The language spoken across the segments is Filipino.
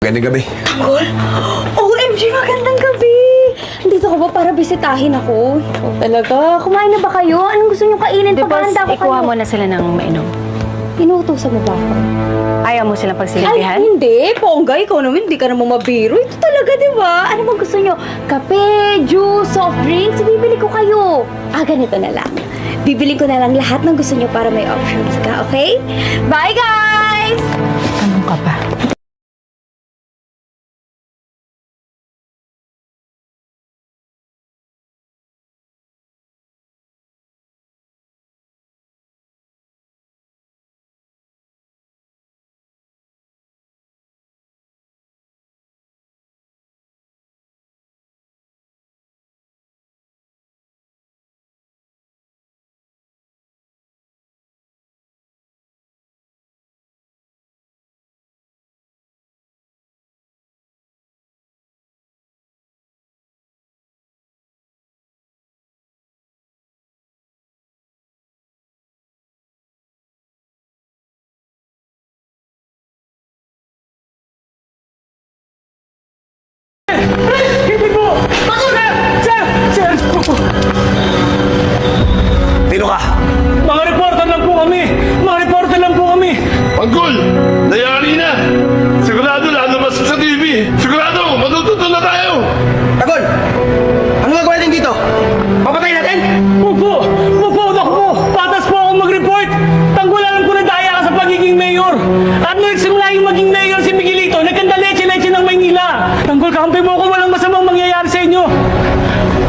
Magandang gabi. Tanggol? OMG, magandang gabi! Nandito ka ba para bisitahin ako? Ikaw talaga. Kumain na ba kayo? Anong gusto niyong kainin? Paghahanda ko kayo. Ikuha mo na sila ng mainom. Inuutosan mo ba ako? Ayaw mo silang Ay, pagsilbihan? hindi. Pongga, ikaw naman. Hindi ka naman mabiro. Ito talaga, di ba? Ano bang gusto niyo? Kape, juice, soft drinks? Bibili ko kayo. Ganito na lang. Bibili ko na lang lahat ng gusto niyo para may options ka, okay? Bye, guys! Anong ka pa? Sino ka? Mga reporter lang po kami! Mga reporter lang po kami! Panggol! Nayari na! Sigurado lalabas sa TV! Sigurado! Matututo na tayo! Tagol! Ano gagawin natin dito? Papatayin natin? Opo! Opo! Naku! Patas po akong mag-report! Tanggol, alam ko na daya ka sa pagiging mayor! At nung nagsimula yung maging mayor si Miguelito, nagkanda leche-leche ng Maynila! Tanggol, kakampi mo ko, walang masamang mangyayari sa inyo!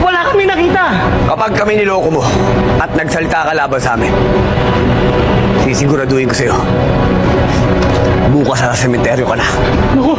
Wala kami nakita! Kapag kami niloko mo at nagsalita ka laban sa amin, sisiguraduhin ko sa'yo, bukas sa sementeryo ka na. Naku!